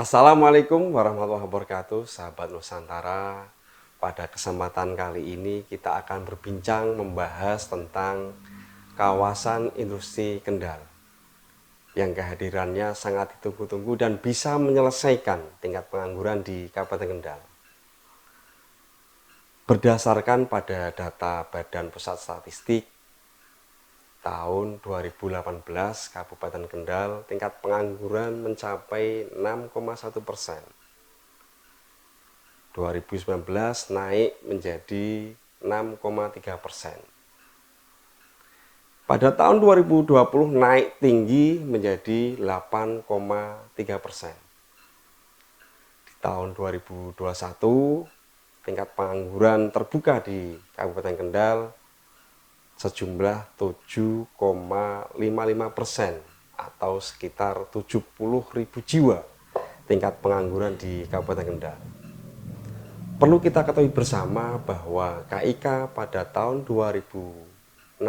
Assalamualaikum warahmatullahi wabarakatuh, sahabat Nusantara. Pada kesempatan kali ini kita akan berbincang membahas tentang kawasan industri Kendal yang kehadirannya sangat ditunggu-tunggu dan bisa menyelesaikan tingkat pengangguran di Kabupaten Kendal. Berdasarkan pada data Badan Pusat Statistik tahun 2018, Kabupaten Kendal tingkat pengangguran mencapai 6,1%. 2019 naik menjadi 6,3%. Pada tahun 2020 naik tinggi menjadi 8,3%. Di tahun 2021 tingkat pengangguran terbuka di Kabupaten Kendal sejumlah 7,55% atau sekitar 70.000 jiwa tingkat pengangguran di Kabupaten Kendal. Perlu kita ketahui bersama bahwa KIK pada tahun 2016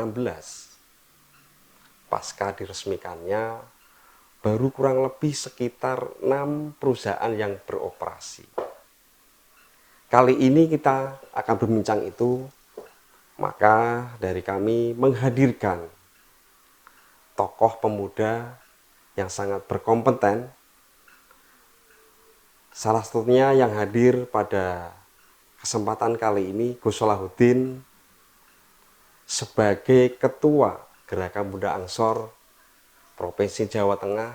pasca diresmikannya baru kurang lebih sekitar 6 perusahaan yang beroperasi. Kali ini kita akan berbincang itu. Maka dari kami menghadirkan tokoh pemuda yang sangat berkompeten. Salah satunya yang hadir pada kesempatan kali ini Gus Solahuddin sebagai Ketua Gerakan Pemuda Ansor Provinsi Jawa Tengah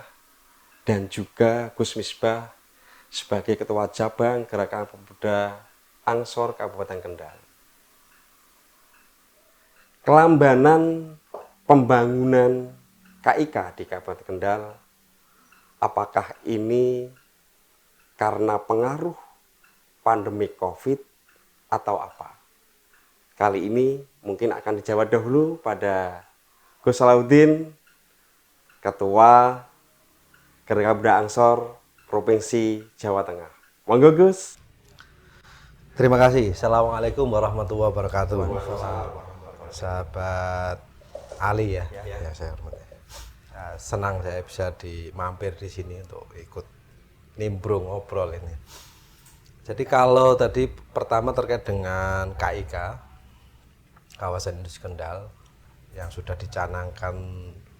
dan juga Gus Misbah sebagai Ketua Cabang Gerakan Pemuda Ansor Kabupaten Kendal. Kelambanan pembangunan KIK di Kabupaten Kendal, apakah ini karena pengaruh pandemi COVID atau apa? Kali ini mungkin akan dijawab dahulu pada Gus Solahuddin, Ketua Gerakan Pemuda Ansor Provinsi Jawa Tengah. Monggo Gus. Terima kasih. Assalamualaikum warahmatullahi wabarakatuh. Sahabat Ali ya, saya hormati. Senang saya bisa mampir di sini untuk ikut nimbrung ngobrol ini. Jadi kalau tadi pertama terkait dengan KIK, kawasan industri Kendal, yang sudah dicanangkan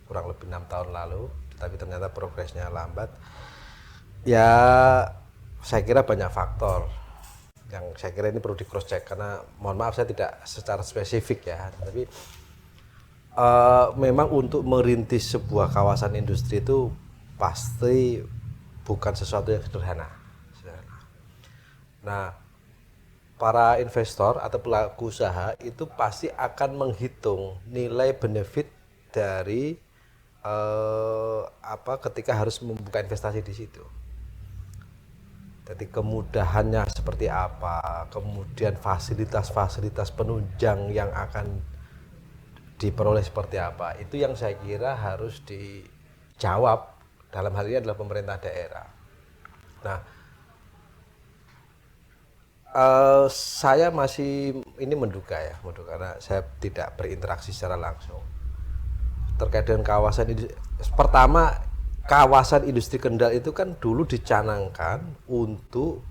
kurang lebih 6 tahun lalu, tapi ternyata progresnya lambat. Ya, saya kira banyak faktor yang saya kira ini perlu di cross check, karena mohon maaf saya tidak secara spesifik ya, tapi memang untuk merintis sebuah kawasan industri itu pasti bukan sesuatu yang sederhana. Nah, para investor atau pelaku usaha itu pasti akan menghitung nilai benefit dari ketika harus membuka investasi di situ. Jadi kemudahannya seperti apa, kemudian fasilitas-fasilitas penunjang yang akan diperoleh seperti apa, itu yang saya kira harus dijawab dalam hal ini adalah pemerintah daerah. Nah, saya masih ini menduga karena saya tidak berinteraksi secara langsung terkait dengan kawasan ini. Pertama, kawasan industri Kendal itu kan dulu dicanangkan untuk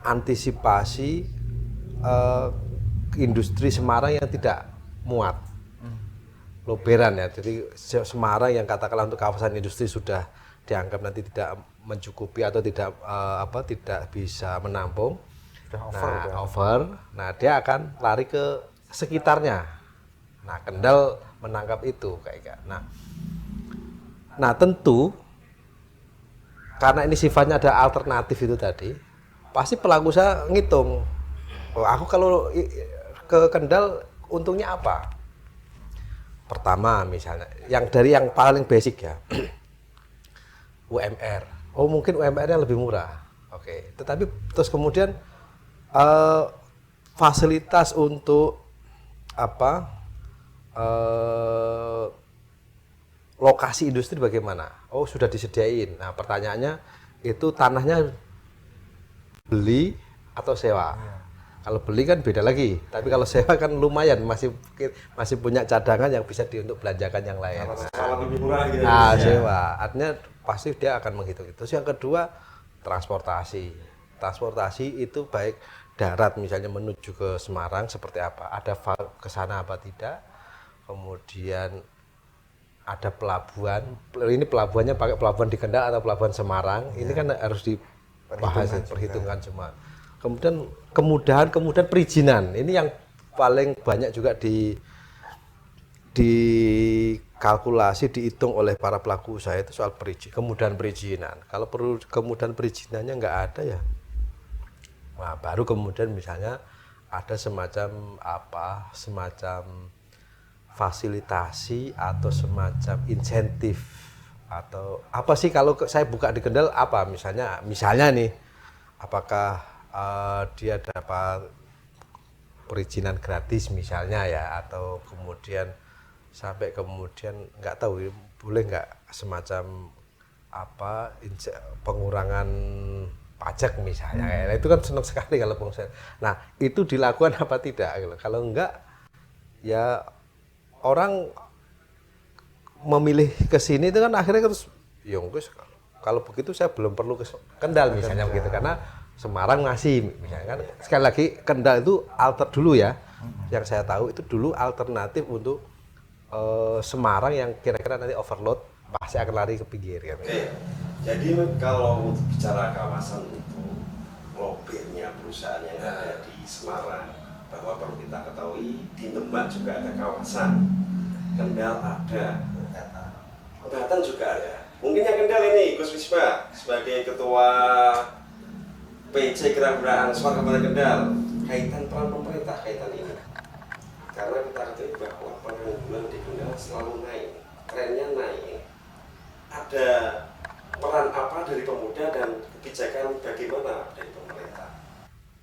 antisipasi industri Semarang yang tidak muat, loberan ya. Jadi Semarang yang katakanlah untuk kawasan industri sudah dianggap nanti tidak mencukupi atau tidak bisa menampung, over. Nah, dia akan lari ke sekitarnya. Nah, Kendal menangkap itu kayak. Nah tentu karena ini sifatnya ada alternatif itu tadi, pasti pelaku usaha ngitung, aku kalau ke Kendal untungnya apa? Pertama misalnya, yang paling basic ya, UMR. Oh mungkin UMR-nya lebih murah, oke. Tetapi terus kemudian fasilitas untuk lokasi industri bagaimana? Oh sudah disediain. Nah pertanyaannya itu tanahnya beli atau sewa? Kalau beli kan beda lagi. Tapi kalau sewa kan lumayan, masih punya cadangan yang bisa untuk belanjakan yang lain. Lebih murah gitu. Nah sewa, artinya pasti dia akan menghitung itu. Terus yang kedua transportasi. Transportasi itu baik darat misalnya menuju ke Semarang seperti apa, ada ke sana apa tidak. Kemudian ada pelabuhan. Ini pelabuhannya pakai pelabuhan di Kendal atau pelabuhan Semarang. Ini kan harus dibahas, perhitungkan semua. Kemudian kemudahan perizinan. Ini yang paling banyak juga dikalkulasi, dihitung oleh para pelaku usaha itu soal kemudahan perizinan. Kalau perlu kemudahan perizinannya nggak ada ya, nah baru kemudian misalnya ada semacam fasilitasi atau semacam insentif atau apa sih kalau saya buka di Kendal apa misalnya nih, apakah dia dapat perizinan gratis misalnya ya, atau kemudian sampai kemudian nggak tahu boleh nggak semacam pengurangan pajak misalnya. Itu kan senang sekali kalau pengusaha. Nah itu dilakukan apa tidak? Kalau enggak ya orang memilih ke sini itu kan akhirnya terus kalau begitu saya belum perlu ke Kendal misalnya begitu, karena Semarang masih misalnya kan. Sekali lagi Kendal itu dulu ya, yang saya tahu itu dulu alternatif untuk Semarang yang kira-kira nanti overload pasti akan lari ke pinggir kan. Oke. Jadi kalau bicara kawasan untuk lobirnya perusahaan yang ada di Semarang, bahwa perlu kita ketahui di Demak juga ada kawasan, Kendal ada, Batang juga ada. Mungkin yang Kendal ini Gus Wisma sebagai ketua PC Keraburaan Suara Kabupaten Kendal, kaitan peran pemerintah kaitan ini. Karena kita ketahui bahwa pengangguran di Kendal selalu naik, trennya naik. Ada peran apa dari pemuda dan kebijakan bagaimana dari pemerintah?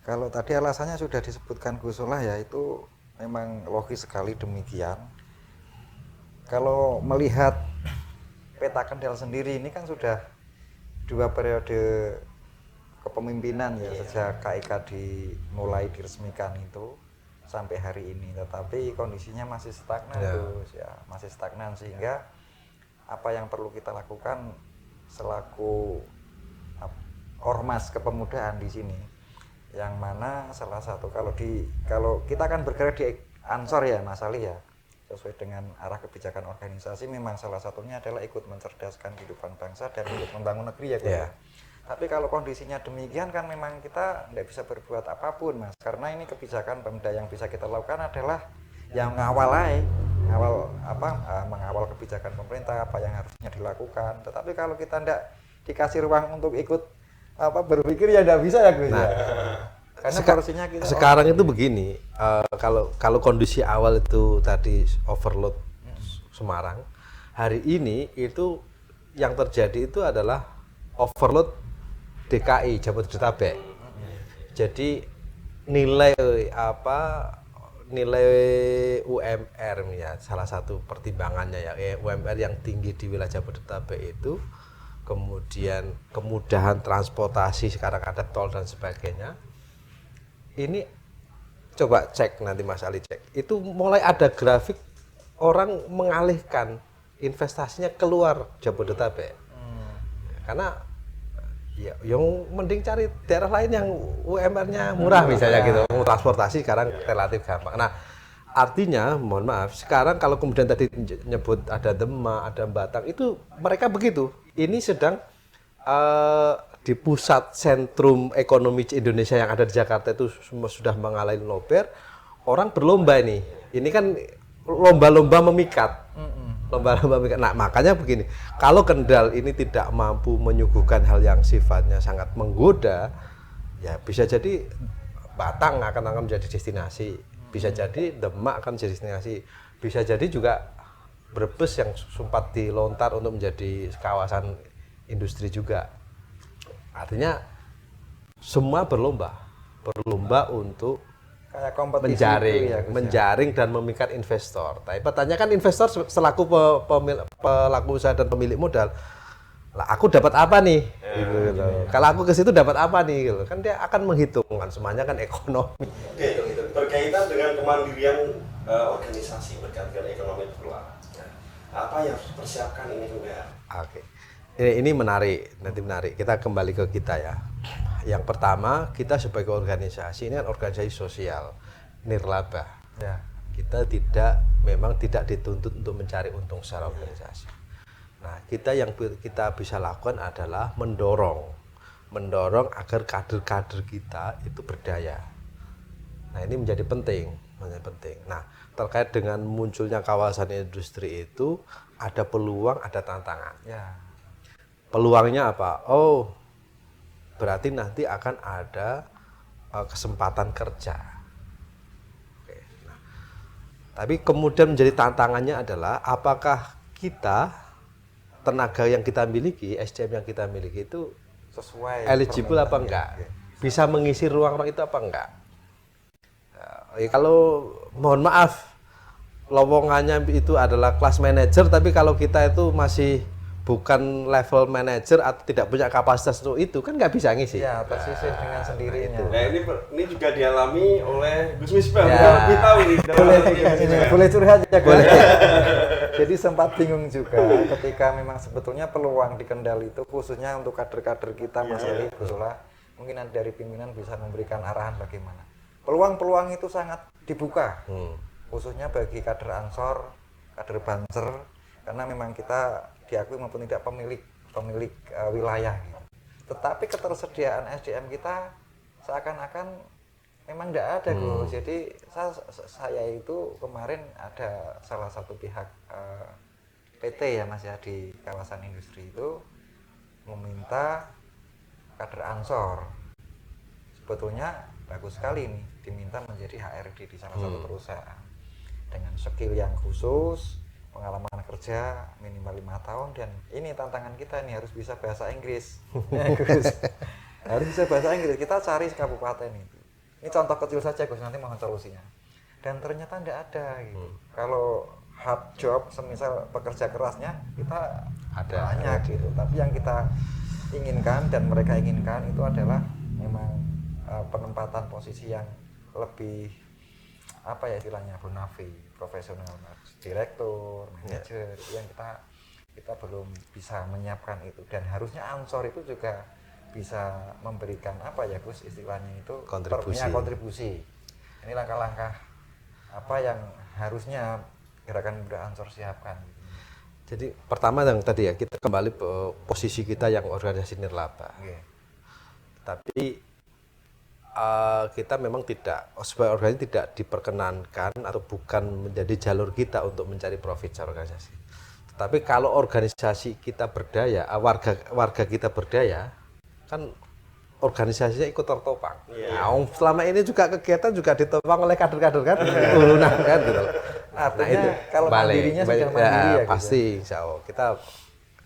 Kalau tadi alasannya sudah disebutkan Gus Solah ya, itu memang logis sekali demikian. Kalau melihat peta Kendal sendiri ini kan sudah 2 periode kepemimpinan ya, sejak KIK dimulai diresmikan itu sampai hari ini, tetapi kondisinya masih stagnan masih stagnan, sehingga apa yang perlu kita lakukan selaku ormas kepemudaan di sini, yang mana salah satu kalau kita kan bergerak di Ansor ya Mas Ali ya, sesuai dengan arah kebijakan organisasi, memang salah satunya adalah ikut mencerdaskan kehidupan bangsa dan ikut membangun negeri ya. Tapi kalau kondisinya demikian kan memang kita tidak bisa berbuat apapun Mas, karena ini kebijakan Pemda yang bisa kita lakukan adalah yang mengawal kebijakan pemerintah, apa yang harusnya dilakukan. Tetapi kalau kita tidak dikasih ruang untuk ikut berpikir ya tidak bisa ya Gus. Nah, karena porsinya kita sekarang itu begini, kalau kondisi awal itu tadi overload Semarang, hari ini itu yang terjadi itu adalah overload DKI Jabodetabek. Jadi nilai UMR ya, salah satu pertimbangannya ya, UMR yang tinggi di wilayah Jabodetabek itu, kemudian kemudahan transportasi, sekarang ada tol dan sebagainya. Ini coba cek nanti Mas Ali cek, itu mulai ada grafik orang mengalihkan investasinya keluar Jabodetabek. Karena ya yang mending cari daerah lain yang UMR-nya murah misalnya gitu. Transportasi sekarang relatif gampang. Nah, artinya mohon maaf, sekarang kalau kemudian tadi nyebut ada Demak, ada Batang, itu mereka begitu. Ini sedang di pusat sentrum ekonomi Indonesia yang ada di Jakarta itu sudah mengalami lober, orang berlomba nih. Ini kan lomba-lomba memikat. Lomba-lomba memikat. Nah, makanya begini, kalau Kendal ini tidak mampu menyuguhkan hal yang sifatnya sangat menggoda, ya bisa jadi Batang akan menjadi destinasi, bisa jadi Demak akan menjadi destinasi, bisa jadi juga Brebes yang sempat dilontar untuk menjadi kawasan industri juga. Artinya semua berlomba untuk kayak kompetisi menjaring dan memikat investor. Tapi pertanyaan kan investor selaku pelaku usaha dan pemilik modal, lah aku dapat apa nih? Gitu. Kalau aku ke situ dapat apa nih? Gitu. Kan dia akan menghitungkan semuanya kan ekonomi. Oke, berkaitan dengan kemandirian organisasi berkaitan ekonomi pula. Apa yang harus dipersiapkan ini juga? Oke. ini menarik, nanti menarik. Kita kembali ke kita ya. Yang pertama, kita sebagai organisasi ini kan organisasi sosial, nirlaba. Ya. Kita memang tidak dituntut untuk mencari untung secara organisasi. Nah, yang kita bisa lakukan adalah mendorong agar kader-kader kita itu berdaya. Nah, ini menjadi penting. Nah, terkait dengan munculnya kawasan industri itu ada peluang, ada tantangan. Ya. Peluangnya apa? Oh, berarti nanti akan ada kesempatan kerja. Oke. Nah, tapi kemudian menjadi tantangannya adalah apakah kita tenaga yang kita miliki, SDM yang kita miliki itu Sesuai eligible apa enggak? Bisa mengisi ruang-ruang itu apa enggak? Kalau mohon maaf lowongannya itu adalah kelas manajer, tapi kalau kita itu masih bukan level manajer atau tidak punya kapasitas untuk itu, kan nggak bisa ngisi. Ya, tersisih dengan sendirinya. Nah, ini juga dialami oleh Gus Misbah. Ya. Lebih tahu nih. Boleh curhat ya, boleh. Jadi sempat bingung juga ketika memang sebetulnya peluang di Kendal itu khususnya untuk kader-kader kita, Mas Ali, Gus Olah, mungkin dari pimpinan bisa memberikan arahan bagaimana. Peluang-peluang itu sangat dibuka, khususnya bagi kader Ansor, kader Banser, karena memang kita diakui maupun tidak pemilik wilayah gitu. Tetapi ketersediaan SDM kita seakan-akan memang tidak ada, Gus. Jadi saya itu kemarin ada salah satu pihak PT ya Mas ya di kawasan industri itu meminta kader Ansor. Sebetulnya bagus sekali nih diminta menjadi HRD di salah satu perusahaan dengan skill yang khusus, pengalaman kerja minimal 5 tahun, dan ini tantangan kita nih harus bisa bahasa Inggris. Harus bisa bahasa Inggris. Kita cari kabupaten itu. Ini contoh kecil saja, Gus, nanti mohon solusinya. Dan ternyata tidak ada gitu. Kalau hard job semisal pekerja kerasnya kita Ada. banyak gitu. Tapi yang kita inginkan dan mereka inginkan itu adalah memang penempatan posisi yang lebih apa ya istilahnya, bonafide, profesional, direktur, manajer, yang kita belum bisa menyiapkan itu. Dan harusnya Ansor itu juga bisa memberikan apa ya Gus istilahnya itu kontribusi. Ini langkah-langkah apa yang harusnya Gerakan Muda Ansor siapkan. Jadi pertama yang tadi ya, kita kembali ke posisi kita yang organisasi nirlaba. Tapi kita memang sebagai organisasi tidak diperkenankan atau bukan menjadi jalur kita untuk mencari profit secara organisasi. Tapi kalau organisasi kita berdaya, warga kita berdaya, kan organisasinya ikut tertopang. Nah, selama ini juga kegiatan juga ditopang oleh kader-kader kan, turunan kan gitu. Artinya itu kalau mandirinya sudah mandiri ya, pasti insya Allah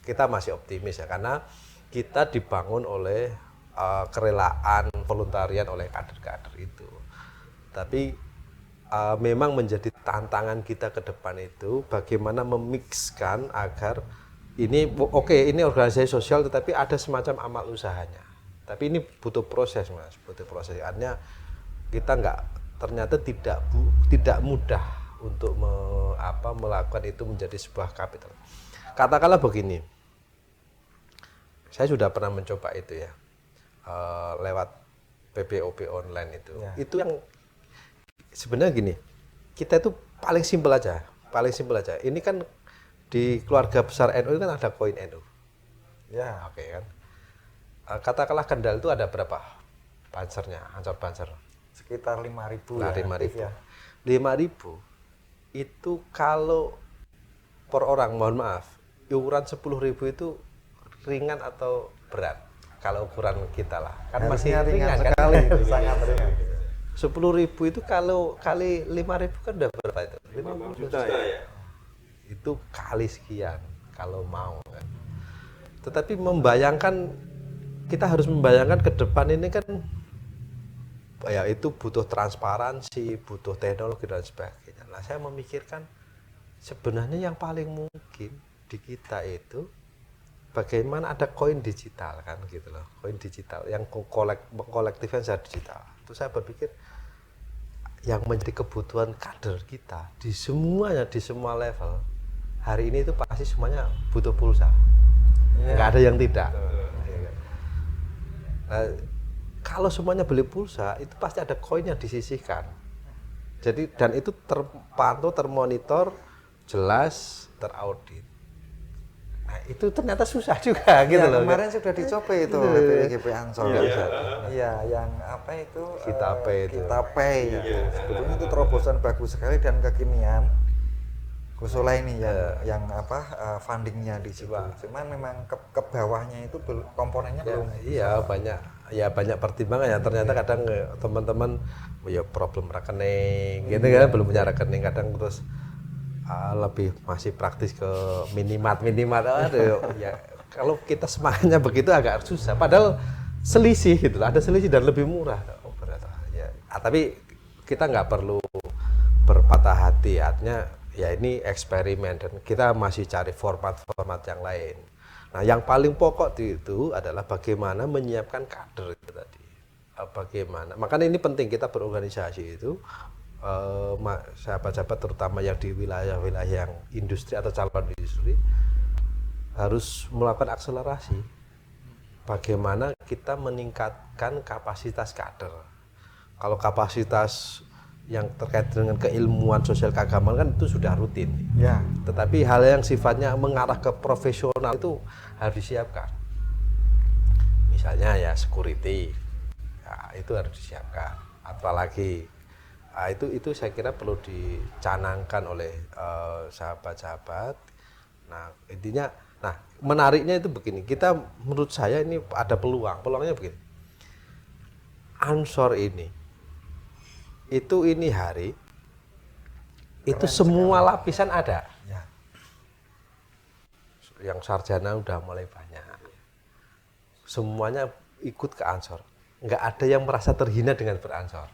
kita masih optimis ya, karena kita dibangun oleh kerelaan, voluntarian oleh kader-kader itu. Tapi memang menjadi tantangan kita ke depan itu bagaimana memixkan agar ini ini organisasi sosial tetapi ada semacam amal usahanya. Tapi ini butuh proses, Mas, butuh proses. Artinya kita ternyata tidak mudah untuk melakukan itu menjadi sebuah kapital. Katakanlah begini, saya sudah pernah mencoba itu ya, lewat PPOP online itu. Itu yang sebenarnya gini, kita itu paling simpel aja. Ini kan di keluarga besar NU kan ada koin NU. Ya, oke kan. Katakanlah Kendal itu ada berapa bansernya, Ansor Banser? Sekitar 5.000 nah, ya. 5.000. Ya. 5.000 itu kalau per orang, mohon maaf, ukuran 10.000 itu ringan atau berat? Kalau ukuran kita lah, kan masih ringan sekali, kan? Sangat ringan. 10.000 itu kalau kali 5.000 kan udah berapa itu? 50 juta ya. Itu kali sekian kalau mau kan. Tetapi kita harus membayangkan ke depan ini kan ya itu butuh transparansi, butuh teknologi dan sebagainya. Nah, saya memikirkan sebenarnya yang paling mungkin di kita itu bagaimana ada koin digital kan gitu loh, koin digital yang kolektifnya secara digital. Itu saya berpikir yang menjadi kebutuhan kader kita di semua level hari ini itu pasti semuanya butuh pulsa. nggak ada yang tidak. Nah, kalau semuanya beli pulsa itu pasti ada koin yang disisihkan. Jadi dan itu terpantau, termonitor, jelas, teraudit. Nah, itu ternyata susah juga gitu loh. Kemarin sudah dicoba itu BPGP Ansor. Iya, yang apa itu? Kita Pay itu. Kita Pay. Sebetulnya itu terobosan bagus sekali dan kekinian. Gusola ini yang apa fundingnya di situ. Cuman memang ke bawahnya itu komponennya belum. Iya, banyak pertimbangan ya. Ternyata kadang teman-teman ya problem rekening gitu kan, belum punya rekening, kadang terus lebih masih praktis ke minimat. Aduh, ya kalau kita semangatnya begitu agak susah. Padahal selisih gitu, ada selisih dan lebih murah. Oh, ya. Tapi kita nggak perlu berpatah hati, artinya ya ini eksperimen dan kita masih cari format-format yang lain. Nah, yang paling pokok itu adalah bagaimana menyiapkan kader itu tadi. Bagaimana? Makanya ini penting kita berorganisasi itu sahabat-sahabat terutama yang di wilayah-wilayah yang industri atau calon industri harus melakukan akselerasi. Bagaimana kita meningkatkan kapasitas kader. Kalau kapasitas yang terkait dengan keilmuan sosial keagamaan kan itu sudah rutin. Ya. Tetapi hal yang sifatnya mengarah ke profesional itu harus disiapkan. Misalnya ya security, ya, itu harus disiapkan. Apalagi itu saya kira perlu dicanangkan oleh sahabat-sahabat. Nah intinya, nah menariknya itu begini. Kita menurut saya ini ada peluangnya begini. Ansor ini hari itu semua lapisan ada. Ya. Yang sarjana udah mulai banyak. Semuanya ikut ke Ansor. Nggak ada yang merasa terhina dengan beransor.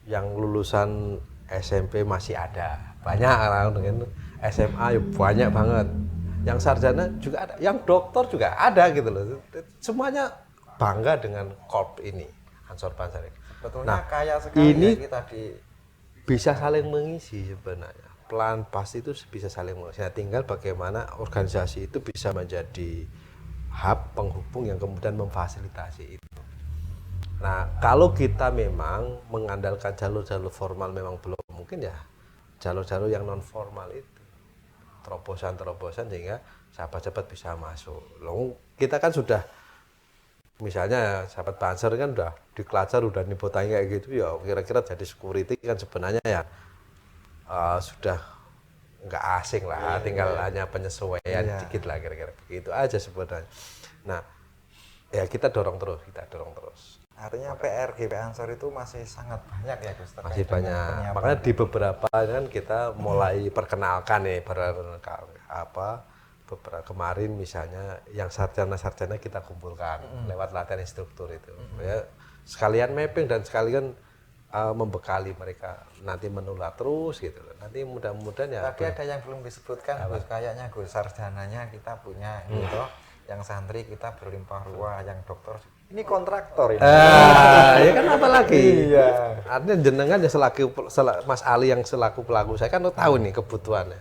Yang lulusan SMP masih ada. Banyak orang dengan SMA ya banyak banget. Yang sarjana juga ada, yang doktor juga ada gitu loh. Semuanya bangga dengan korp ini, Ansor Pansar. Sebetulnya kaya sekali ini ya kita bisa saling mengisi sebenarnya. Pelan pasti itu bisa saling mengisi. Nah, tinggal bagaimana organisasi itu bisa menjadi hub penghubung yang kemudian memfasilitasi itu. Nah, kalau kita memang mengandalkan jalur-jalur formal memang belum mungkin ya, jalur-jalur yang non formal itu, terobosan-terobosan sehingga sahabat-sahabat bisa masuk. Loh, kita kan sudah misalnya sahabat Pansar kan udah di Klacer udah nipotain kayak gitu ya, kira-kira jadi security kan sebenarnya ya sudah nggak asing lah, tinggal hanya penyesuaian dikit lah, kira-kira begitu aja sebenarnya. Nah ya kita dorong terus. Artinya PR GP Ansor itu masih sangat banyak ya Gus. Masih banyak, makanya di beberapa kan kita mulai perkenalkan nih beberapa kemarin misalnya yang sarjana-sarjana kita kumpulkan lewat latihan instruktur itu, ya sekalian mapping dan sekalian membekali mereka nanti menular terus gitu. Nanti mudah-mudahan ya. Tadi ada yang belum disebutkan Gus, kayaknya Gus, sarjananya kita punya gitu, yang santri kita berlimpah ruah, yang dokter ini kontraktor ini. Ya kan apa lagi? Iya. Artinya jenengan ya Mas Ali yang selaku pelaku, saya kan tahu nih kebutuhannya.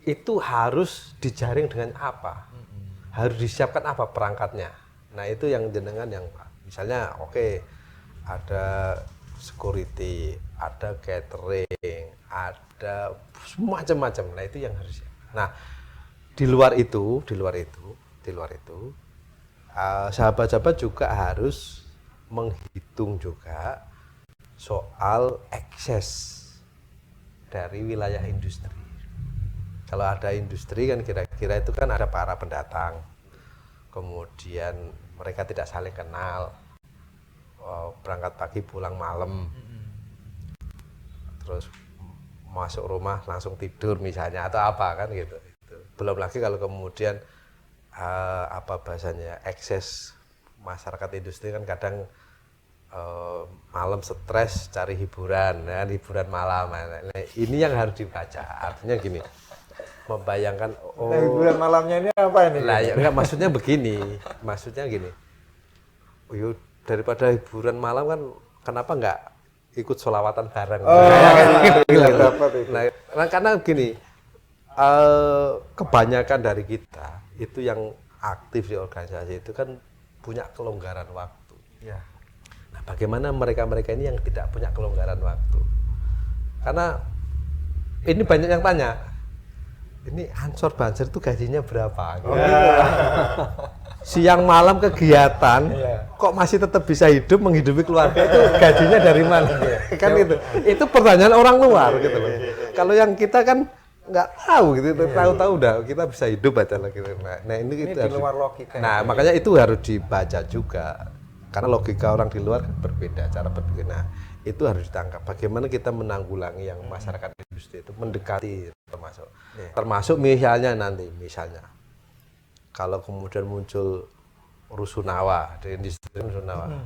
Itu harus dijaring dengan apa? Harus disiapkan apa perangkatnya? Nah itu yang jenengan yang misalnya ada security, ada catering, ada macam-macam. Nah itu yang harus. Nah di luar itu sahabat-sahabat juga harus menghitung juga soal akses dari wilayah industri. Kalau ada industri kan kira-kira itu kan ada para pendatang, kemudian mereka tidak saling kenal, berangkat pagi pulang malam, terus masuk rumah langsung tidur misalnya atau apa kan gitu. Belum lagi kalau kemudian akses masyarakat industri kan kadang malam stres cari hiburan, ya, hiburan malam. Nah, ini yang harus dibaca. Artinya gini, membayangkan hiburan malamnya ini apa ini? Lah ya enggak, maksudnya gini. Daripada hiburan malam kan kenapa enggak ikut sholawatan bareng? Nah, karena gini, kebanyakan dari kita itu yang aktif di organisasi itu kan punya kelonggaran waktu. Ya. Nah, bagaimana mereka-mereka ini yang tidak punya kelonggaran waktu? Karena ini banyak yang tanya, ini Ansor Banser itu gajinya berapa? Gitu. Siang malam kegiatan, kok masih tetap bisa hidup menghidupi keluarga itu gajinya dari mana? Kan itu pertanyaan orang luar gitu loh. Kalau yang kita kan nggak tahu gitu, tahu-tahu udah kita bisa hidup aja lah gitu. Nah ini Ini itu di harus, luar logika. nah makanya itu harus dibaca juga, karena logika orang di luar kan berbeda cara berpikir. Nah itu harus ditangkap. Bagaimana kita menanggulangi yang masyarakat industri itu mendekati termasuk misalnya kalau kemudian muncul rusunawa di industri rusunawa.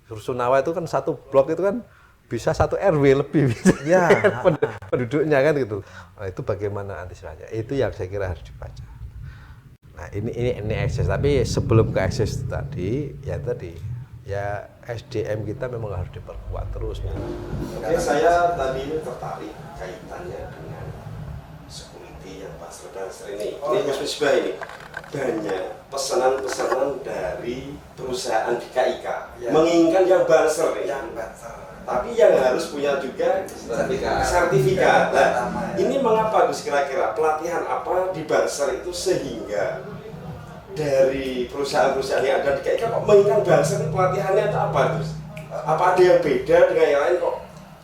Rusunawa itu kan satu blok itu kan bisa 1 RW lebih Ya. penduduknya kan gitu. Nah, itu bagaimana antisipasinya? Itu yang saya kira harus dibaca. Nah, ini akses, tapi sebelum ke akses tadi ya SDM kita memang harus diperkuat terus. Oke, saya tadi ini tertarik kaitannya dengan security yang Pak Banser ini. Ini Mas Misbah ini banyak pesanan-pesanan dari perusahaan di KIK menginginkan yang Banser ini. Tapi yang harus punya juga sertifikat. Nah, ini mengapa Gus kira-kira pelatihan apa di Banser itu sehingga dari perusahaan-perusahaan yang ada di KIK kok menginginkan Banser ini pelatihannya itu apa Gus? Apa ada yang beda dengan yang lain kok?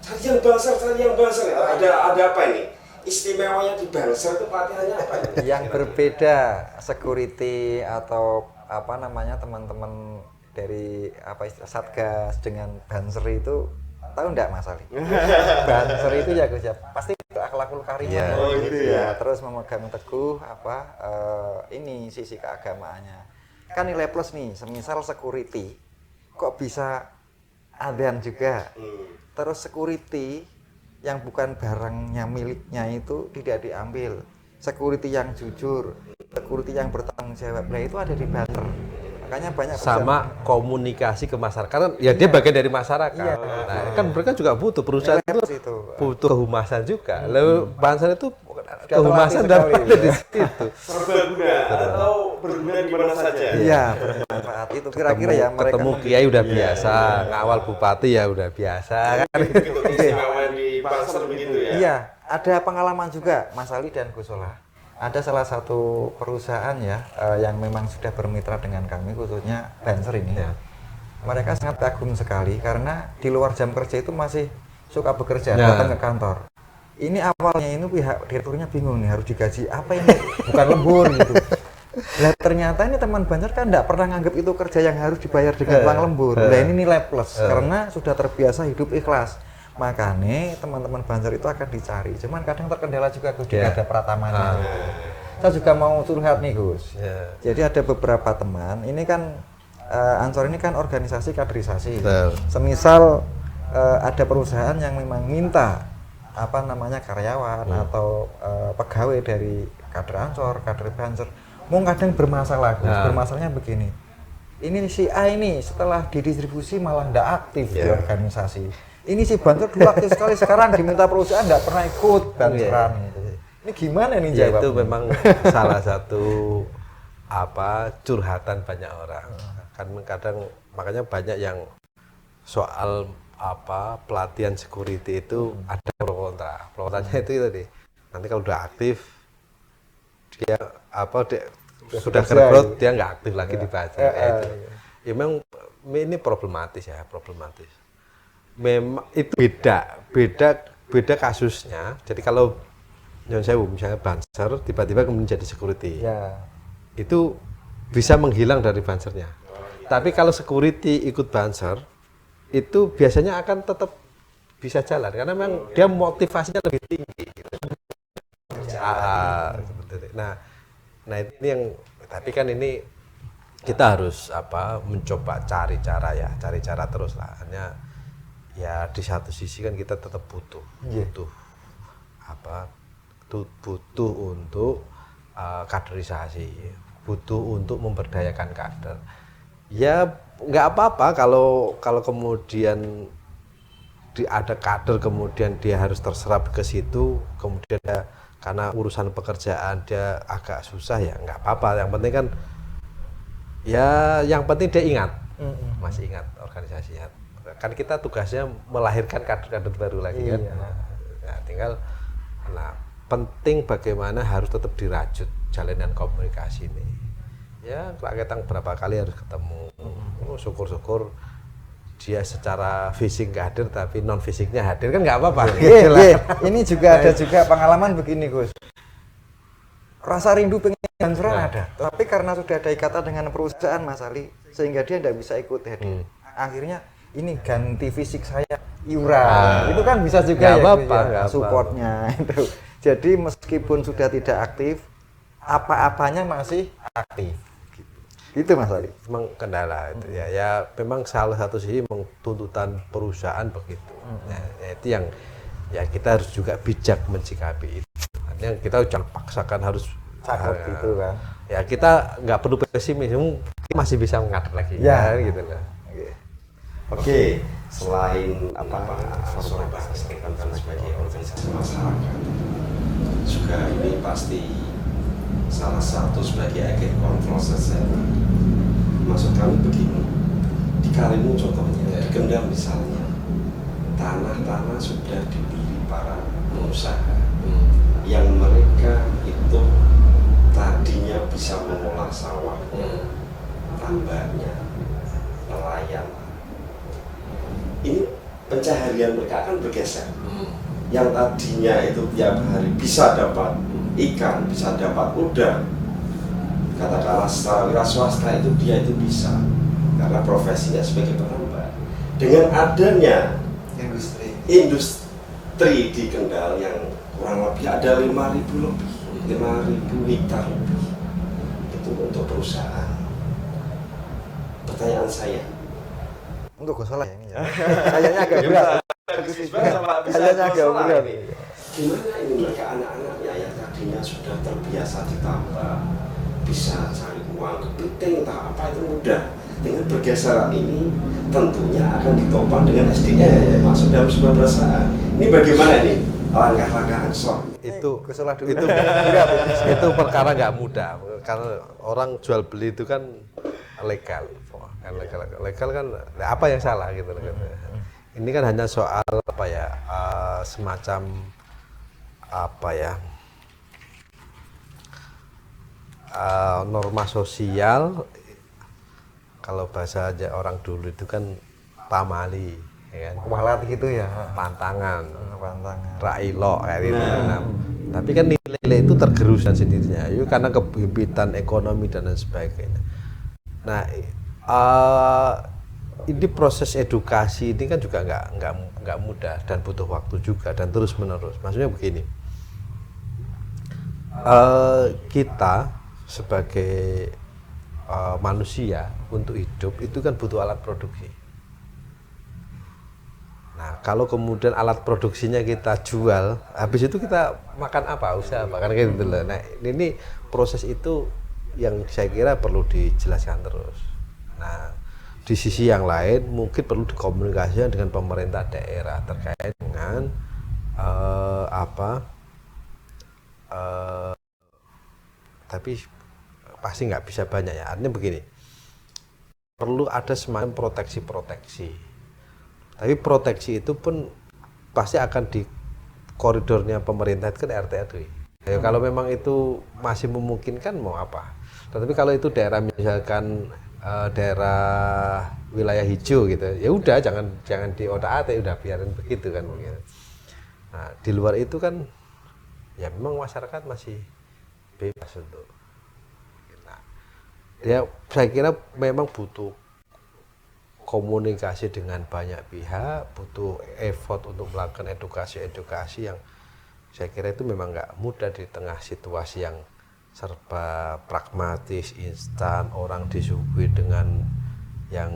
Cari yang Banser. Ada apa ini? Istimewanya di Banser itu pelatihannya apa? Yang berbeda security atau apa namanya teman-teman dari apa istilah Satgas dengan Banser itu tahu enggak Mas Ali? Banser itu ya Gus ya pasti akhlakul karimah terus memegang teguh ini sisi keagamaannya. Kan nilai plus nih, semisal security kok bisa adzan juga. Terus security yang bukan barangnya miliknya itu tidak diambil. Security yang jujur, security yang bertanggung jawab. Nah itu ada di Banser. Makanya banyak sama komunikasi ke masyarakat, kan ya dia bagian dari masyarakat. Nah, kan mereka juga butuh perusahaan itu butuh kehumasan juga. Lalu Banser itu kehumasan dan ada di situ. Serbaguna atau berguna di mana saja. Iya, bermanfaat itu kira-kira ya mereka ketemu kiai udah biasa, ngawal bupati ya udah biasa kan. Begitu istimewa di Banser begitu ya. Iya, ada pengalaman juga Mas Ali dan Gus Solah. Ada salah satu perusahaan ya yang memang sudah bermitra dengan kami khususnya Banser ini. Mereka sangat kagum sekali karena di luar jam kerja itu masih suka bekerja, datang ke kantor. Ini awalnya ini pihak direkturnya bingung nih harus digaji apa ini? Bukan lembur gitu. Nah ternyata ini teman Banser kan enggak pernah nganggap itu kerja yang harus dibayar dengan uang lembur. Nah ini nilai plus karena sudah terbiasa hidup ikhlas. Makanya teman-teman Banser itu akan dicari. Cuman kadang terkendala juga Gus, ada pratamanya. Saya juga mau curhat nih Gus. Jadi ada beberapa teman. Ini kan Ansor ini kan organisasi kaderisasi. Semisal ada perusahaan yang memang minta apa namanya karyawan atau pegawai dari kader Ansor, kader Banser. Mau kadang bermasalah Gus. Bermasalahnya begini. Ini si A ini setelah didistribusi malah tidak aktif di organisasi. Ini si Banser dulu aktif sekali, sekarang diminta perusahaan nggak pernah ikut Banseran. Ini gimana nih jawabnya? Itu memang salah satu curhatan banyak orang. Kan kadang makanya banyak yang soal pelatihan security itu ada pro kontra. Pro kontranya itu tadi. Nanti kalau udah aktif dia sudah kerekrut dia nggak aktif lagi di Banser. Ya memang ini problematis. Memang itu beda kasusnya. Jadi kalau Nyon Sewu misalnya Banser tiba-tiba kemudian jadi security, itu bisa menghilang dari Bansernya. Tapi kalau security ikut Banser, itu biasanya akan tetap bisa jalan karena memang dia motivasinya lebih tinggi. Nah ini yang tapi kan ini kita harus mencoba cari cara terus lah. Hanya ya di satu sisi kan kita tetap butuh untuk kaderisasi, butuh untuk memberdayakan kader. Ya nggak apa-apa kalau kemudian ada kader kemudian dia harus terserap ke situ, kemudian karena urusan pekerjaan dia agak susah ya nggak apa-apa. Yang penting kan Ya yang penting dia ingat, masih ingat organisasinya. Kan kita tugasnya melahirkan kader-kader baru lagi kan. Nah, tinggal, nah penting bagaimana harus tetap dirajut jalinan komunikasi ini. Ya kita berapa kali harus ketemu. Syukur-syukur dia secara fisik nggak hadir tapi non fisiknya hadir kan nggak apa-apa. Ini juga ada juga pengalaman begini Gus. Rasa rindu pengen transferan ada, tapi karena sudah ada ikatan dengan perusahaan Mas Ali, sehingga dia tidak bisa ikut hadir. Akhirnya ini ganti fisik saya iuran, itu kan bisa juga ya, supportnya itu. Jadi meskipun sudah tidak aktif, apa-apanya masih aktif. Gitu Mas Ali. Memang kendala itu ya. Ya memang salah satu sih tuntutan perusahaan begitu. Ya, itu yang ya kita harus juga bijak mensikapi itu. Yang kita jangan paksakan harus cakep gitu kan. Ya kita nggak perlu pesimis, kita masih bisa mengatur lagi ya gitu lah. Oke, selain Surabaya sebagai organisasi masyarakat, juga ini pasti salah satu sebagai agen kontrol saja. Maksud kami begini, di Karimun contohnya, di Kendal misalnya, tanah-tanah sudah dibeli para pengusaha yang mereka itu tadinya bisa mengolah sawahnya, tambaknya, nelayan. Ini pencaharian mereka akan bergeser. Yang tadinya itu tiap hari bisa dapat ikan, bisa dapat udang, katakanlah secara wira swasta itu dia itu bisa karena profesinya sebagai penambang. Dengan adanya industri di Kendal yang kurang lebih ada 5.000 hektar lebih itu untuk perusahaan. Pertanyaan saya, untuk Gosola ya ini ya. Kayaknya agak berat. Kayaknya agak berat. Gimana ini mereka anak-anaknya yang tadinya sudah terbiasa ditambah, bisa cari uang kepiting, tak apa itu mudah. Dengan pergeseran ini tentunya akan ditopang dengan SDM masuk dalam sebuah perusahaan. Ini bagaimana nih langkah-langkah angsor? Itu perkara nggak mudah karena orang jual beli itu kan legal kan apa yang salah gitu kan. Ini kan hanya soal apa ya, semacam apa ya, norma sosial. Kalau bahasa aja orang dulu itu kan pamali ya kan, walat gitu ya, pantangan railo kayak gitu. Tapi kan nilai itu tergerus dan sendirinya itu karena kebimpitan ekonomi dan lain sebagainya. Nah, ini proses edukasi ini kan juga nggak mudah dan butuh waktu juga dan terus menerus. Maksudnya begini, kita sebagai manusia untuk hidup itu kan butuh alat produksi. Nah, kalau kemudian alat produksinya kita jual, habis itu kita makan apa, usaha apa, kan gitu loh. Nah, ini proses itu yang saya kira perlu dijelaskan terus. Nah, di sisi yang lain mungkin perlu dikomunikasikan dengan pemerintah daerah terkait dengan tapi pasti nggak bisa banyak ya. Artinya begini, perlu ada semacam proteksi. Tapi proteksi itu pun pasti akan di koridornya pemerintah itu kan RT RW. Ya, kalau memang itu masih memungkinkan mau apa. Tetapi kalau itu daerah misalkan daerah wilayah hijau gitu, ya udah jangan di otak-atik, udah biarin begitu kan. Nah, di luar itu kan ya memang masyarakat masih bebas untuk. Nah, ya saya kira memang butuh komunikasi dengan banyak pihak, butuh effort untuk melakukan edukasi yang saya kira itu memang nggak mudah di tengah situasi yang serba pragmatis, instan, orang disuguhi dengan yang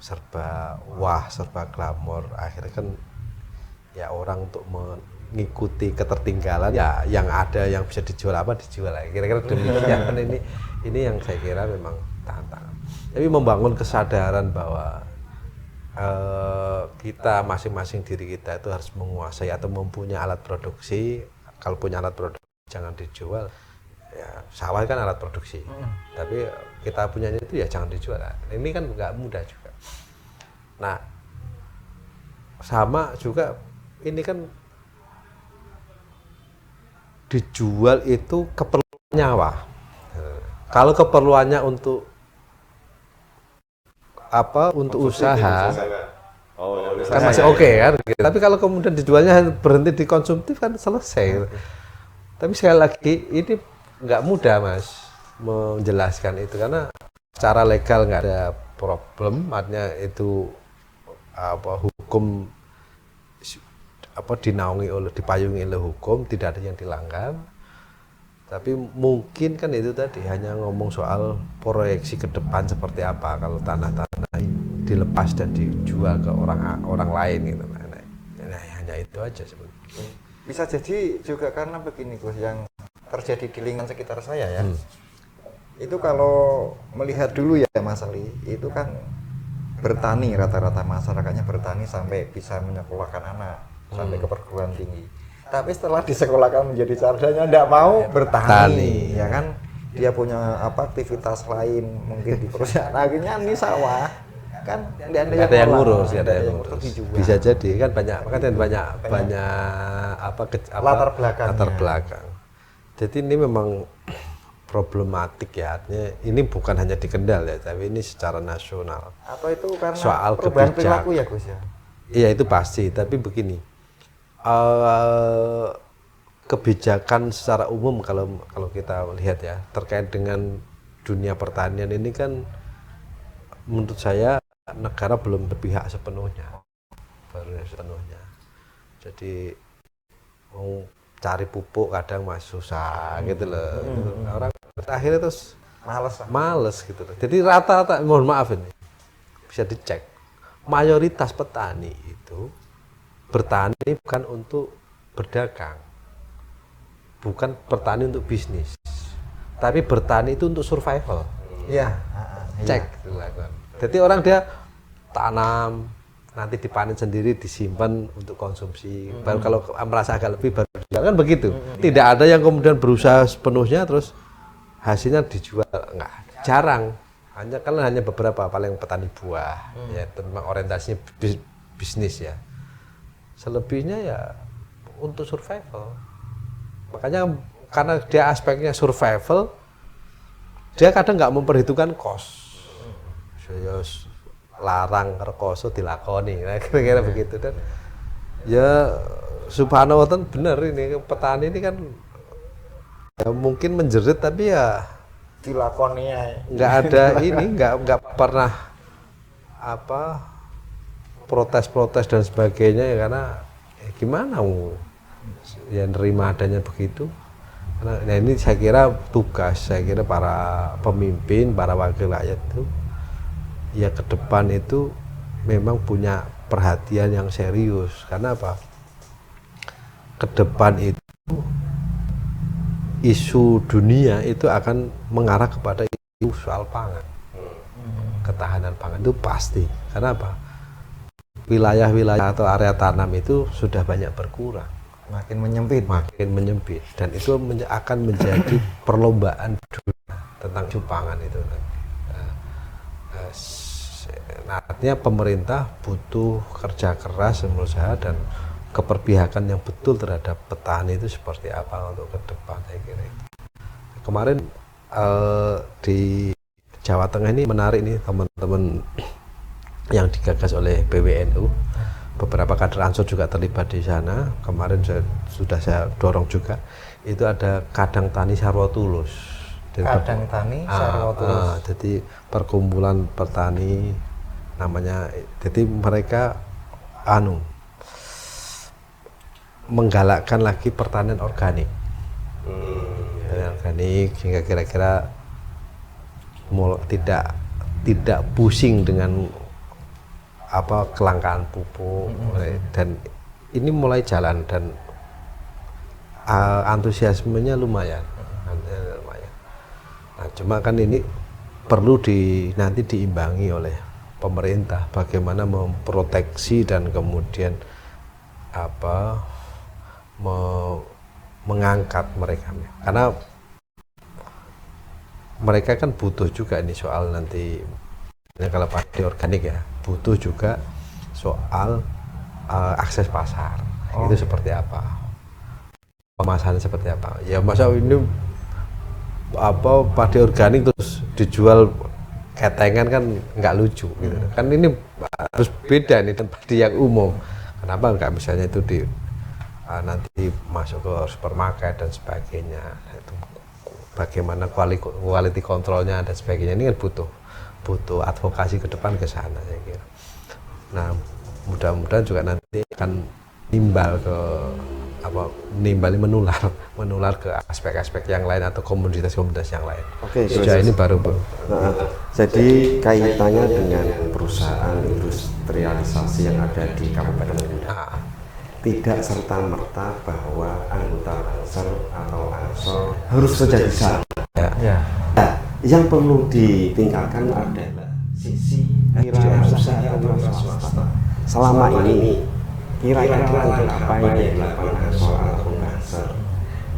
serba serba glamor. Akhirnya kan ya orang untuk mengikuti ketertinggalan ya yang ada yang bisa dijual dijual. Kira-kira demikian. Ini yang saya kira memang tantangan. Tapi membangun kesadaran bahwa kita masing-masing diri kita itu harus menguasai atau mempunyai alat produksi. Kalau punya alat produksi jangan dijual. Ya, sawah kan alat produksi. Tapi kita punyanya itu ya jangan dijual. Nah, ini kan nggak mudah juga. Nah, sama juga ini kan dijual itu keperluan nyawa. Kalau keperluannya untuk apa, untuk usaha, kan masih oke kan. Tapi kalau kemudian dijualnya berhenti di konsumtif kan selesai. Tapi sekali lagi ini nggak mudah Mas menjelaskan itu, karena secara legal nggak ada problem, artinya itu apa, hukum apa dinaungi oleh, dipayungi oleh hukum, tidak ada yang dilanggar. Tapi mungkin kan itu tadi hanya ngomong soal proyeksi ke depan seperti apa kalau tanah-tanah dilepas dan dijual ke orang lain gitu. Nah, hanya itu aja sebenarnya. Bisa jadi juga karena begini Gus, yang terjadi di lingkungan sekitar saya ya. Itu kalau melihat dulu ya Mas Ali, itu kan bertani, rata-rata masyarakatnya bertani sampai bisa menyekolahkan anak sampai ke perguruan tinggi. Tapi setelah disekolahkan menjadi sarjana tidak mau bertani, ya kan? Dia punya apa, aktivitas lain mungkin di perusahaan. Akhirnya ini sawah kan tidak ada yang ngurus, ada yang ngurus. dijual. Bisa jadi kan banyak apa, latar belakang. Jadi ini memang problematik ya, artinya ini bukan hanya di Kendal ya, tapi ini secara nasional. Atau itu karena soal perubahan kebijakan perilaku ya Gus ya? Iya itu pasti, tapi begini. Kebijakan secara umum kalau kita lihat ya terkait dengan dunia pertanian ini kan menurut saya negara belum berpihak sepenuhnya, jadi mau cari pupuk kadang masih susah gitu loh. Orang akhirnya terus males gitu loh. Jadi rata-rata, mohon maaf ini bisa dicek, mayoritas petani itu bertani bukan untuk berdagang, bukan bertani untuk bisnis, tapi bertani itu untuk survival. Iya. Cek. Jadi orang dia tanam, nanti dipanen sendiri, disimpan untuk konsumsi. Baru kalau merasa agak lebih baru dijual, kan begitu. Tidak ada yang kemudian berusaha sepenuhnya terus hasilnya dijual, enggak. Jarang. Hanya beberapa, paling petani buah. Ya, memang orientasinya bisnis ya. Selebihnya ya untuk survival. Makanya karena dia aspeknya survival, dia kadang nggak memperhitungkan cost. Saya larang rekoso dilakoni, nah, kira-kira begitu. Dan ya subhanallah benar, ini petani ini kan ya mungkin menjerit tapi ya dilakoni ya. Nggak ada ini, nggak pernah apa protes-protes dan sebagainya ya, karena ya gimana ya nerima adanya begitu. Karena nah ini saya kira tugas, para pemimpin, para wakil rakyat itu ya ke depan itu memang punya perhatian yang serius. Karena apa? Ke depan itu isu dunia itu akan mengarah kepada isu soal pangan. Ketahanan pangan itu pasti. Karena apa? Wilayah-wilayah atau area tanam itu sudah banyak berkurang, makin menyempit, dan itu akan menjadi perlombaan dunia tentang isu pangan itu. Nah, artinya pemerintah butuh kerja keras menurut saya, dan keperpihakan yang betul terhadap petani itu seperti apa untuk ke depan, saya kira itu. Kemarin di Jawa Tengah ini menarik nih teman-teman yang digagas oleh PWNU, beberapa kader Ansor juga terlibat di sana. Kemarin sudah saya dorong juga, itu ada Kadang Tani Sarwo Tulus. Kadang Tani Sarwo Tulus. Jadi perkumpulan petani namanya. Jadi mereka menggalakkan lagi pertanian organik. Organik sehingga kira-kira tidak pusing dengan apa kelangkaan pupuk, dan ini mulai jalan dan antusiasmenya lumayan. Nah, cuma kan ini perlu nanti diimbangi oleh pemerintah, bagaimana memproteksi dan kemudian mengangkat mereka, karena mereka kan butuh juga ini soal nanti kalau padi organik ya butuh juga soal akses pasar. Itu seperti apa, pemasaran seperti apa ya, masa ini apa padi organik terus dijual ketengan kan nggak lucu gitu kan, ini harus beda nih dengan padi yang umum. Kenapa nggak misalnya itu nanti masuk ke supermarket dan sebagainya, itu bagaimana quality controlnya dan sebagainya, ini kan butuh advokasi ke depan ke sana saya kira. Nah mudah-mudahan juga nanti akan menular ke aspek-aspek yang lain atau komunitas-komunitas yang lain. Oke, sejauh ini baru. Jadi kaitannya dengan perusahaan industrialisasi yang ada di Kabupaten Kendal, tidak serta-merta bahwa anggota Bansar atau Ansor harus menjadi sah. Ya. Nah, yang perlu ditingkatkan adalah sisi wirausaha atau wira swasta. Selama ini kira-kira langkah apa yang dilakukan Ansor atau Bansar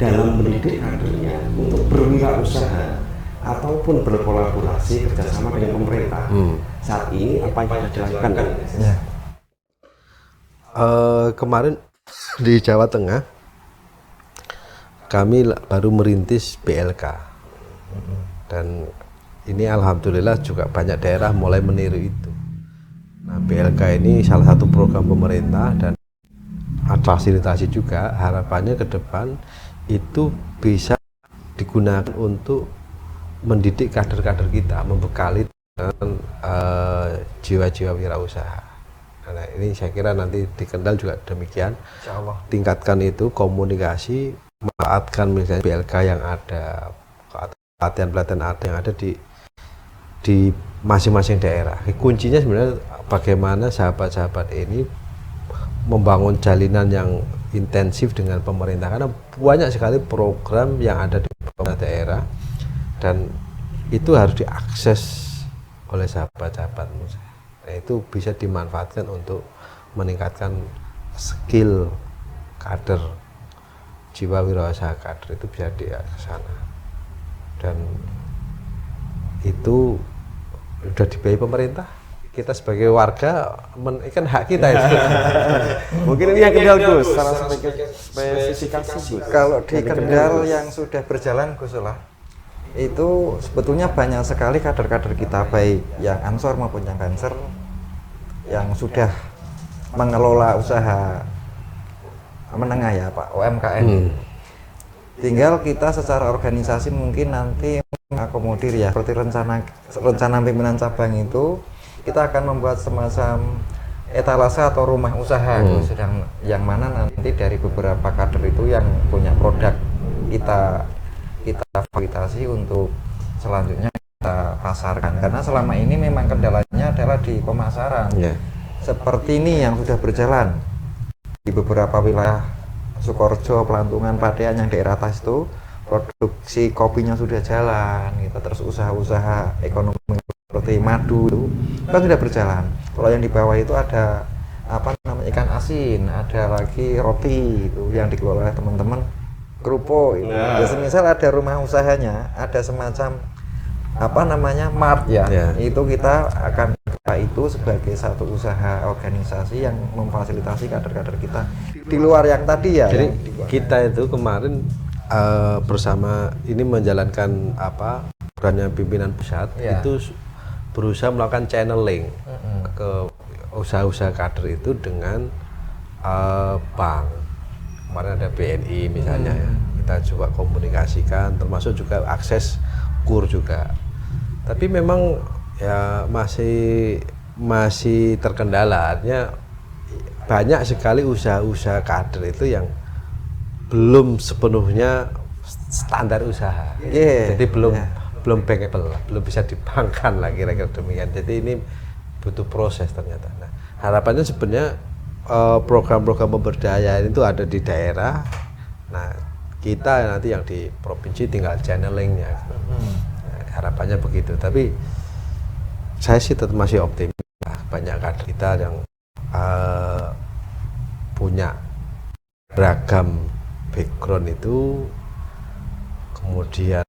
dalam mendidik kadernya untuk berwirausaha ataupun berkolaborasi kerjasama dengan pemerintah? Saat ini apa yang sudah dilakukan? Ya. Kemarin di Jawa Tengah kami baru merintis BLK dan ini alhamdulillah juga banyak daerah mulai meniru itu. Nah BLK ini salah satu program pemerintah dan fasilitasi juga, harapannya ke depan itu bisa digunakan untuk mendidik kader-kader kita, membekali dengan jiwa-jiwa wirausaha. Nah, ini saya kira nanti di Kendal juga demikian. Insyaallah. Tingkatkan itu komunikasi, manfaatkan misalnya BLK yang ada, pelatihan-pelatihan yang ada di masing-masing daerah. Kuncinya sebenarnya bagaimana sahabat-sahabat ini membangun jalinan yang intensif dengan pemerintah, karena banyak sekali program yang ada di pemerintah daerah dan itu harus diakses oleh sahabat-sahabat. Nah, itu bisa dimanfaatkan untuk meningkatkan skill kader, jiwa wirausaha kader itu bisa di sana, dan itu sudah dibiayai pemerintah. Kita sebagai warga kan hak kita itu. Mungkin ini yang Kendal Gus, salah spesifikasi Gus. Kalau di Kendal yang sudah berjalan Gus Solah, itu sebetulnya banyak sekali kader-kader kita baik yang Ansor maupun yang Bansar yang sudah mengelola usaha menengah ya Pak, UMKM. Tinggal kita secara organisasi mungkin nanti mengakomodir ya, seperti rencana pimpinan cabang itu kita akan membuat semacam etalase atau rumah usaha yang mana nanti dari beberapa kader itu yang punya produk kita fasilitasi untuk selanjutnya kita pasarkan, karena selama ini memang kendalanya adalah di pemasaran. Seperti ini yang sudah berjalan di beberapa wilayah Sukorejo, Pelantungan, Padean yang daerah atas itu produksi kopinya sudah jalan gitu, terus usaha-usaha ekonomi seperti madu itu kan sudah berjalan. Kalau yang di bawah itu ada apa namanya ikan asin, ada lagi roti itu yang dikelola oleh teman-teman kerupuk itu. Ya, semisal ada rumah usahanya, ada semacam apa namanya mart ya, itu kita akan itu sebagai satu usaha organisasi yang memfasilitasi kader-kader kita di luar yang tadi ya. Jadi kita itu kemarin bersama ini menjalankan apa programnya pimpinan pusat itu berusaha melakukan channeling ke usaha-usaha kader itu dengan bank. Kemarin ada BNI misalnya ya, kita coba komunikasikan, termasuk juga akses kur juga. Tapi memang ya masih terkendala, artinya banyak sekali usaha-usaha kader itu yang belum sepenuhnya standar usaha. Jadi belum bankable, belum bisa dibankkan lah kira-kira demikian. Jadi ini butuh proses ternyata. Nah, harapannya sebenarnya program-program pemberdayaan itu ada di daerah. Nah, kita nanti yang di provinsi tinggal channelingnya. Harapannya begitu. Tapi saya sih tetap masih optimis. Banyak kader kita yang punya beragam background itu, kemudian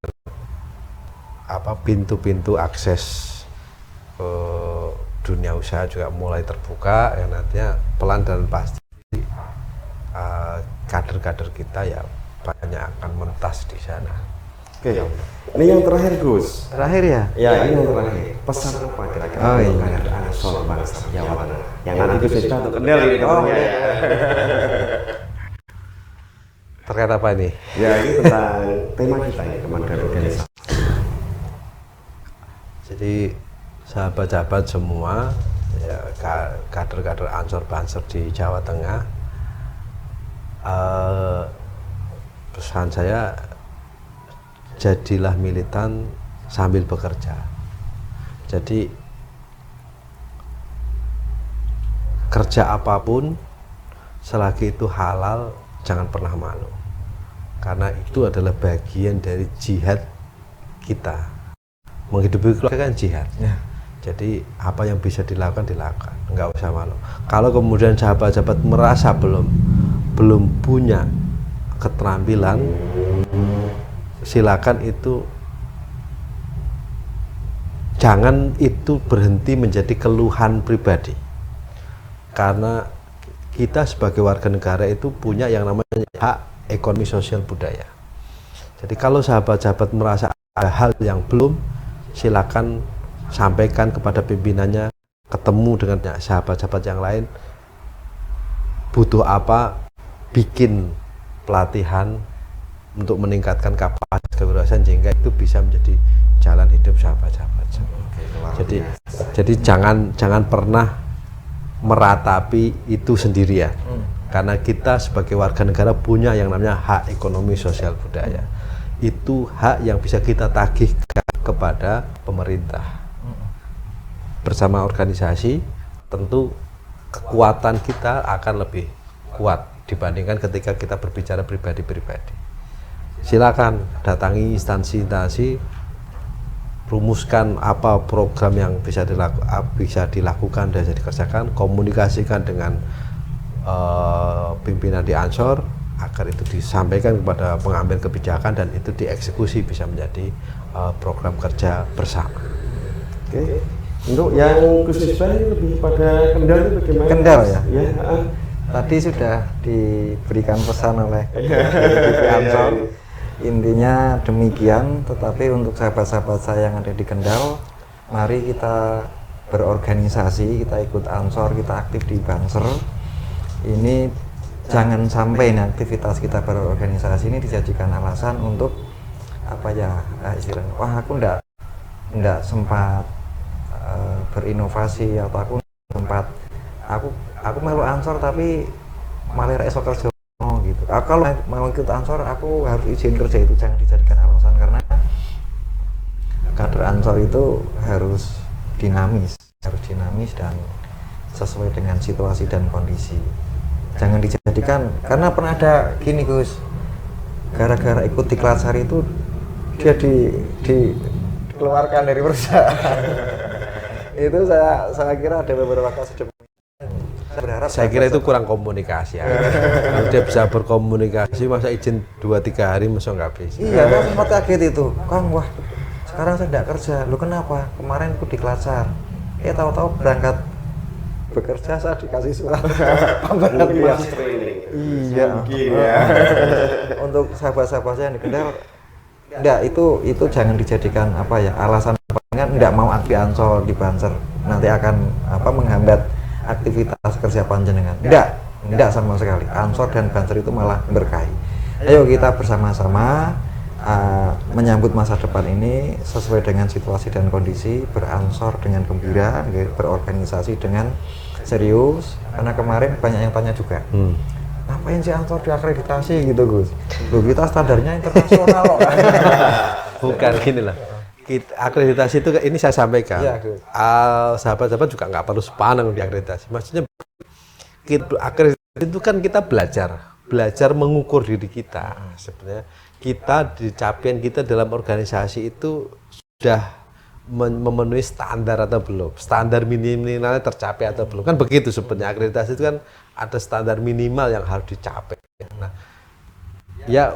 pintu-pintu akses ke dunia usaha juga mulai terbuka, yang nantinya pelan dan pasti kader-kader kita ya banyak akan mentas di sana. Oke, ini yang terakhir Gus. Terakhir ya? Ya, ini yang terakhir. Pesan apa kira-kira kepada Ansor Bangsa Jawa Tengah? Yang nanti Gus bisa untuk kendali ini. Terkait apa ini? Ya, ini tentang tema kita ya, Kementerian Organisasi. Jadi sahabat-sahabat semua, ya, kader-kader Ansor Banser di Jawa Tengah, pesan saya, jadilah militan sambil bekerja. Jadi kerja apapun selagi itu halal, jangan pernah malu, karena itu adalah bagian dari jihad kita. Menghidupi keluarga kan jihad. Jadi apa yang bisa dilakukan, nggak usah malu. Kalau kemudian sahabat-sahabat merasa belum punya keterampilan, silakan itu, jangan itu berhenti menjadi keluhan pribadi, karena kita sebagai warga negara itu punya yang namanya hak ekonomi sosial budaya. Jadi kalau sahabat-sahabat merasa ada hal yang belum, silakan sampaikan kepada pimpinannya, ketemu dengan sahabat-sahabat yang lain, butuh apa, bikin pelatihan untuk meningkatkan kapasitas kewirausahaan sehingga itu bisa menjadi jalan hidup sahabat-sahabat. Jadi jangan pernah meratapi itu sendirian, karena kita sebagai warga negara punya yang namanya hak ekonomi sosial budaya. Itu hak yang bisa kita tagihkan kepada pemerintah. Bersama organisasi tentu kekuatan kita akan lebih kuat dibandingkan ketika kita berbicara pribadi-pribadi. Silakan datangi instansi-instansi, rumuskan apa program yang bisa dilakukan dan bisa dikerjakan, komunikasikan dengan pimpinan di Ansor agar itu disampaikan kepada pengambil kebijakan dan itu dieksekusi bisa menjadi program kerja bersama. Oke. Untuk yang khusus lebih pada Kendal itu bagaimana? Kendal ya? Ya. Tadi sudah diberikan pesan oleh BP Ansor. Intinya demikian, tetapi untuk sahabat-sahabat saya yang ada di Kendal, mari kita berorganisasi, kita ikut Ansor, kita aktif di Banser. Ini jangan sampai aktivitas kita berorganisasi ini dijadikan alasan untuk apa ya, istilahnya, wah aku enggak sempat berinovasi, atau aku sempat aku melu Ansor tapi malah esok kerja gitu. Kalau mau ikut Ansor aku harus izin kerja, itu jangan dijadikan alasan, karena kader Ansor itu harus dinamis dan sesuai dengan situasi dan kondisi. Jangan dijadikan, karena pernah ada gini Gus, gara-gara ikut diklat sari itu dia dikeluarkan dari perusahaan. Itu saya kira ada beberapa kasus. Saya kira itu kurang komunikasi ya. Kalau dia bisa berkomunikasi, masa izin 2-3 hari masa nggak bisa. Iya, saya sempat kaget itu, Kang, wah sekarang saya tidak kerja. Lu kenapa? Kemarin aku diklatsar. Tahu-tahu berangkat bekerja saya dikasih surat pemberhentian. Iya. Untuk sahabat-sahabat saya yang di Kendal, enggak, itu jangan dijadikan apa ya, alasan enggak mau aktif Ansor di Banser nanti akan menghambat aktivitas kerja panjenengan. Enggak sama sekali. Ansor dan Banser itu malah berkahi. Ayo kita bersama-sama menyambut masa depan ini sesuai dengan situasi dan kondisi, beransor dengan gembira, berorganisasi dengan serius. Karena kemarin banyak yang tanya juga, ngapain sih Ansor diakreditasi gitu Gus? Loh, kita standarnya internasional loh. Bukan, gini lah. Akreditasi itu, ini saya sampaikan, ya, sahabat-sahabat juga nggak perlu sepaneng diakreditasi. Maksudnya akreditasi itu kan kita belajar mengukur diri kita. Sebenarnya kita di capaian kita dalam organisasi itu sudah memenuhi standar atau belum, standar minimalnya tercapai atau belum, kan begitu sebenarnya. Akreditasi itu kan ada standar minimal yang harus dicapai. Nah, ya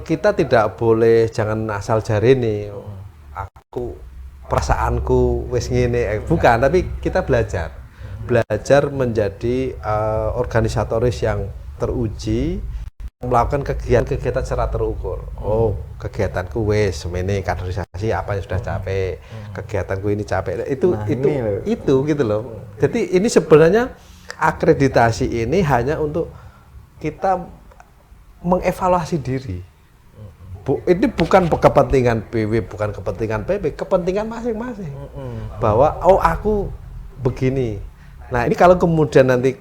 kita tidak boleh jangan asal jari nih aku perasaanku wis ngene bukan, tapi kita belajar menjadi organisatoris yang teruji, melakukan kegiatan secara terukur. Oh, kegiatanku wis semene kaderisasi apa yang sudah capek, kegiatanku ini capek. Itu gitu loh. Jadi ini sebenarnya akreditasi ini hanya untuk kita mengevaluasi diri. Ini bukan kepentingan PW, bukan kepentingan PP, kepentingan masing-masing. Bahwa oh aku begini. Nah, ini kalau kemudian nanti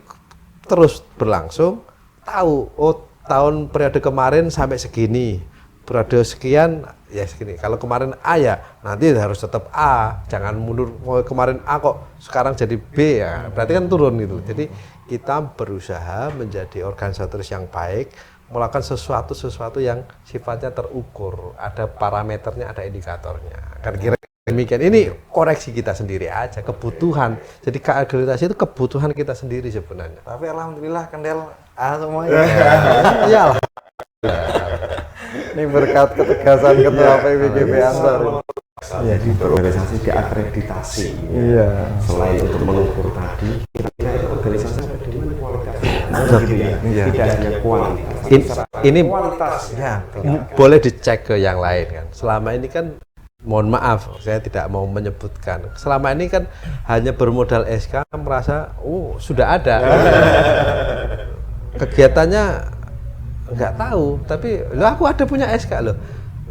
terus berlangsung, tahu oh tahun periode kemarin sampai segini, periode sekian ya segini. Kalau kemarin A ya nanti harus tetap A, jangan mundur. Oh, kemarin A kok sekarang jadi B ya, berarti kan turun gitu. Jadi kita berusaha menjadi organisatoris yang baik, melakukan sesuatu yang sifatnya terukur, ada parameternya, ada indikatornya. Kan kira demikian. Ini koreksi kita sendiri aja, kebutuhan. Jadi keakreditasi itu kebutuhan kita sendiri sebenarnya. Tapi alhamdulillah Kendal A semuanya. Iya lah. Ini berkat ketegasan Ketua PWGP Ansor. Jadi berorganisasi diakreditasi. Iya. Selain untuk mengukur tadi, kira-kira itu organisasi ada di mana kualitasnya? Iya. Tidak hanya kualitas. Ini Kualitas Ya. boleh dicek ke yang lain kan. Selama ini kan, mohon maaf, saya tidak mau menyebutkan. Selama ini kan hanya bermodal SK merasa, oh sudah ada. Kegiatannya nggak tahu, tapi loh aku ada punya SK loh.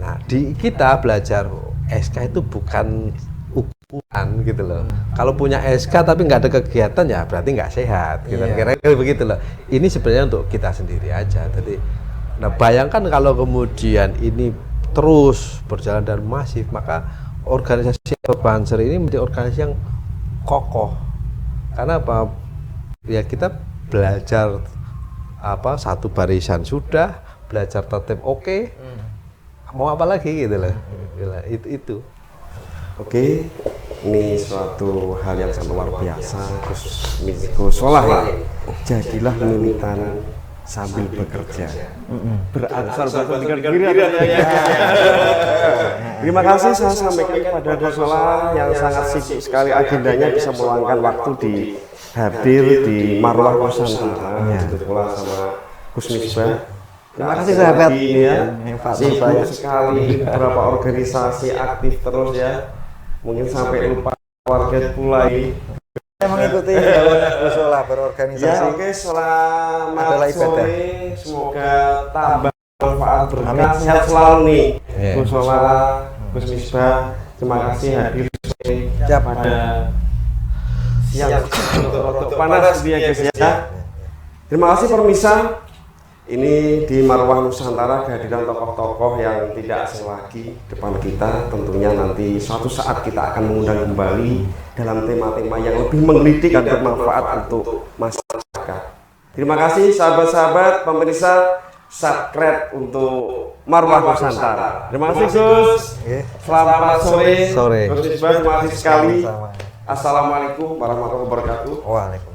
Nah, di kita belajar SK itu bukan ukuran gitu loh. Kalau punya SK tapi nggak ada kegiatan ya berarti nggak sehat. Gitu. Kira-kira begitu loh. Ini sebenarnya untuk kita sendiri aja. Jadi, nah bayangkan kalau kemudian ini terus berjalan dan masif, maka organisasi Banser ini menjadi organisasi yang kokoh. Karena apa? Ya kita belajar apa satu barisan sudah, belajar tertib oke. Mau apa lagi gitu loh. Itu. Oke, ini suatu hal yang sangat luar biasa. Gus Solah ya. Jadilah militan sambil bekerja. Beransur berpikir kiri. Terima kasih saya sampaikan kepada Gus Solah yang sangat sibuk sekali agendanya, bisa meluangkan waktu di hadir di Marwah Nusantara di sekolah sama Gus Misbah. Terima kasih sahabat ya. Sibuk sekali, beberapa organisasi aktif terus ya. Mungkin sampai lupa warga mulai. Saya mengikuti Gus Solah berorganisasi. Ya, oke, selamat sore. Semoga tambah manfaat berkah, sehat selalu nih. Gus Solah, Gus Misbah, terima kasih hadir pada siang untuk panas dia guys ya. Terima kasih permisa. Ini di Marwah Nusantara kehadiran tokoh-tokoh yang tidak asing lagi depan kita. Tentunya nanti suatu saat kita akan mengundang kembali dalam tema-tema yang lebih menggelitik dan bermanfaat untuk masyarakat. Terima kasih sahabat-sahabat pemirsa, subscribe untuk Marwah Nusantara. Terima kasih Gus. Selamat sore. Sore. Gus Misbah, terima kasih sekali. Assalamualaikum warahmatullahi wabarakatuh. Waalaikumsalam.